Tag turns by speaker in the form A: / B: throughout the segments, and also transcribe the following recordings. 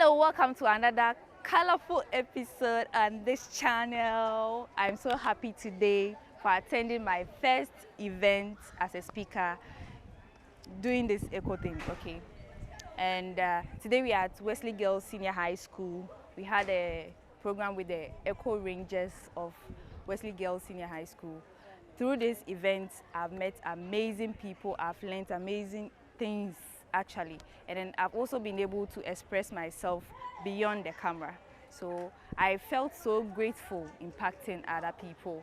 A: Hello, welcome to another colorful episode on this channel. I'm so happy today for attending my first event as a speaker doing this eco thing, okay? And today we are at Wesley Girls Senior High School. We had a program with the Eco Rangers of Wesley Girls Senior High School. Through this event, I've met amazing people, I've learned amazing things actually, and then I've also been able to express myself beyond the camera. So I felt so grateful impacting other people.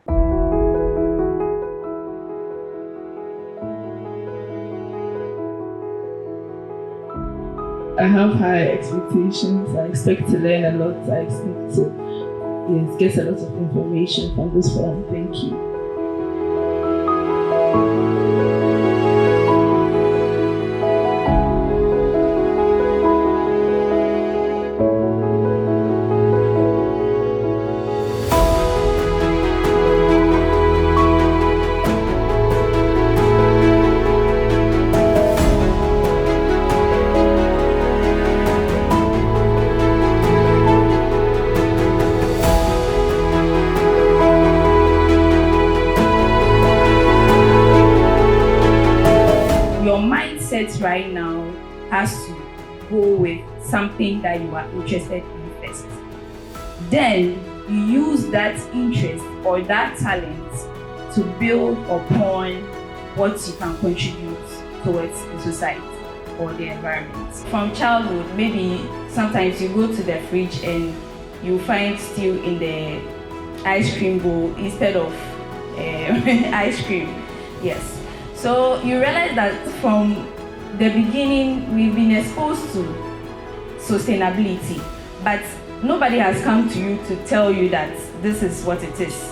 B: I have high expectations. I expect to learn a lot. I expect to get a lot of information from this forum. Thank you. Your mindset right now has to go with something that you are interested in first. Then you use that interest or that talent to build upon what you can contribute towards the society or the environment. From childhood, maybe sometimes you go to the fridge and you find steel in the ice cream bowl instead of ice cream. Yes. So you realize that from the beginning, we've been exposed to sustainability, but nobody has come to you to tell you that this is what it is,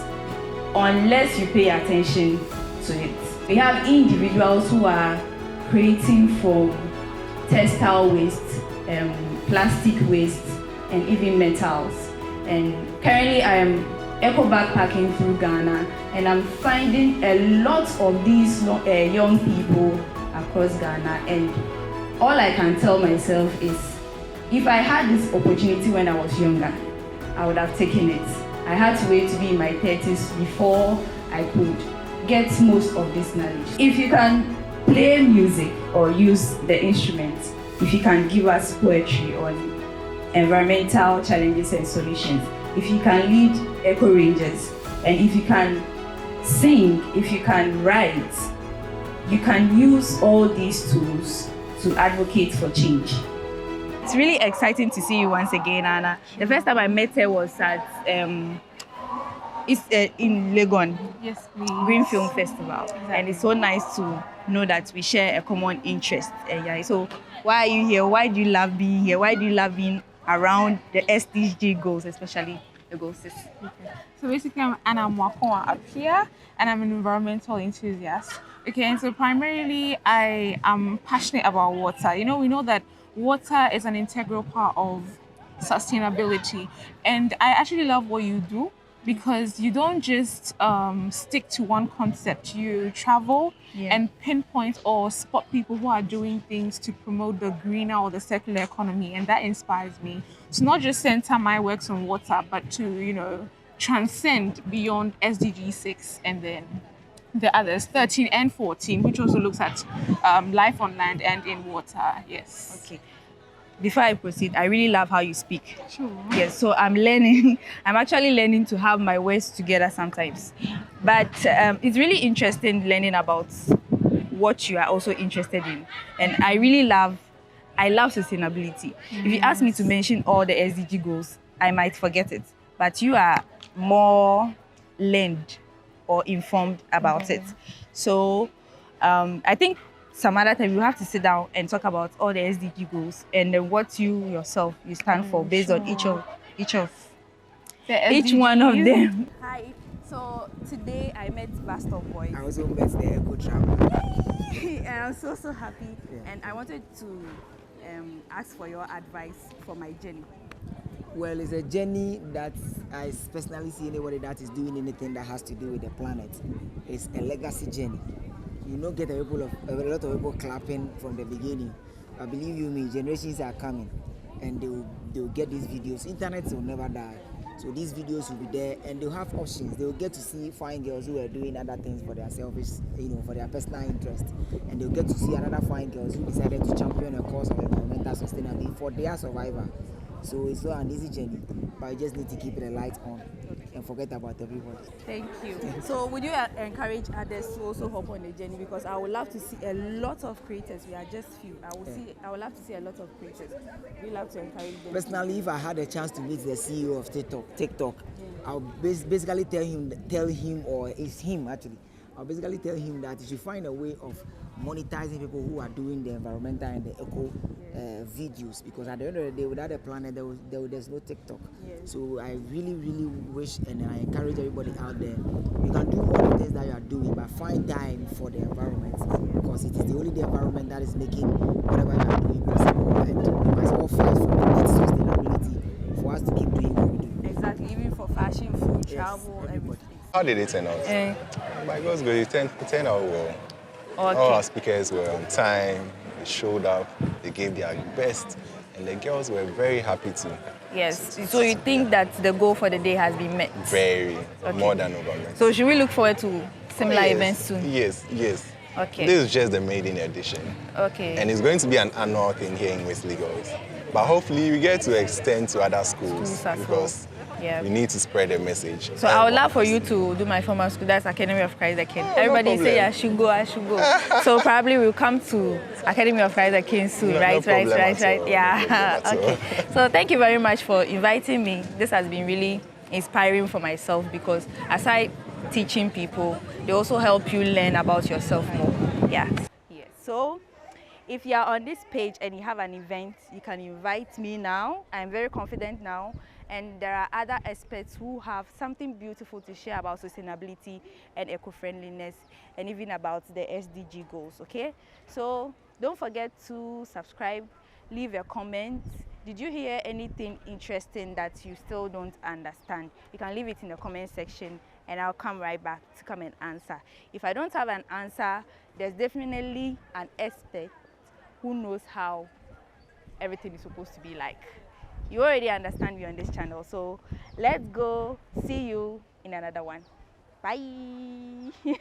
B: unless you pay attention to it. We have individuals who are creating from textile waste, plastic waste, and even metals. And currently I am eco backpacking through Ghana, and I'm finding a lot of these young people across Ghana, and all I can tell myself is if I had this opportunity when I was younger, I would have taken it. I had to wait to be in my 30s before I could get most of this knowledge. If you can play music or use the instrument, if you can give us poetry on environmental challenges and solutions, if you can lead Eco Rangers, and if you can sing, if you can write, you can use all these tools to advocate for change. It's really exciting to see you once again, Anna. The first time I met her was at in Legon,
C: Yes, please.
B: Green Film Festival.
C: Exactly.
B: And it's so nice to know that we share a common interest. So why are you here? Why do you love being here? Why do you love being around the SDG goals, especially the goals?
C: Okay. So basically, I'm Anna Mwakwa up here, and I'm an environmental enthusiast. Okay, and so primarily, I am passionate about water. We know that water is an integral part of sustainability, and I actually love what you do because you don't just stick to one concept. You travel and pinpoint or spot people who are doing things to promote the greener or the circular economy, and that inspires me to not just center my works on water, but to transcend beyond SDG 6 and then the others 13 and 14, which also looks at life on land and in water. Yes.
B: Okay. Before I proceed, I really love how you speak.
C: Sure.
B: Yes, so I'm actually learning to have my words together sometimes. But it's really interesting learning about what you are also interested in. And I love sustainability. If you ask me to mention all the SDG goals, I might forget it. But you are more learned or informed about it. So I think some other time you have to sit down and talk about all the SDG goals and then what you yourself stand for based on each one of them. Hi. So today I met Bastard Boys.
D: I also met the Eco Travel.
B: And I'm so happy. Yeah. And I wanted to ask for your advice for my journey.
D: Well, it's a journey that I personally see anybody that is doing anything that has to do with the planet. It's a legacy journey. You don't get a lot of people clapping from the beginning. I believe you me, generations are coming. and they'll get these videos. Internet will never die. So these videos will be there, and they'll have options. They'll get to see fine girls who are doing other things for their selfish, for their personal interest, and they'll get to see another fine girls who decided to champion a cause of environmental sustainability for their survival. So it's not an easy journey, but you just need to keep the lights on and forget about everybody.
A: Thank you. So would you encourage others to also hop on the journey? Because I would love to see a lot of creators. We are just few. I would love to see a lot of creators. We love to encourage them.
D: Personally, if I had a chance to meet the CEO of TikTok, I'll basically tell him, or it's him actually. I'll basically tell him that he should find a way of monetizing people who are doing the environmental and the eco videos, because at the end of the day, without the planet, there's no TikTok.
A: Yes.
D: So I really, really wish, and I encourage everybody out there, you can do all the things that you are doing, but find time for the environment, because it is the only the environment that is making whatever you are doing possible, and we must all fight for its sustainability for us to keep doing what we do.
A: Exactly, even for fashion, food, travel, everything.
E: How did it turn out? My girls go, it turned out well.
A: Okay.
E: All our speakers were on time, they showed up, they gave their best, and the girls were very happy too.
A: Yes. So you think that the goal for the day has been met?
E: Very, more than over.
A: So should we look forward to similar events soon?
E: Yes.
A: Okay.
E: This is just the maiden edition.
A: Okay.
E: And it's going to be an annual thing here in Wesley Girls. But hopefully we get to extend to other schools because we need to spread the message.
A: So I would love for you to do my former school, that's Academy of Christ the King. Everybody
E: no
A: say I should go. So probably we'll come to Academy of Christ the King soon, right? Yeah. Okay. So thank you very much for inviting me. This has been really inspiring for myself, because aside teaching people, they also help you learn about yourself more. Yeah. So if you are on this page and you have an event, you can invite me now. I'm very confident now. And there are other experts who have something beautiful to share about sustainability and eco-friendliness, and even about the SDG goals, okay? So don't forget to subscribe, leave a comment. Did you hear anything interesting that you still don't understand? You can leave it in the comment section, and I'll come right back to come and answer. If I don't have an answer, there's definitely an expert who knows how everything is supposed to be like. You already understand me on this channel, so let's go. See you in another one. Bye.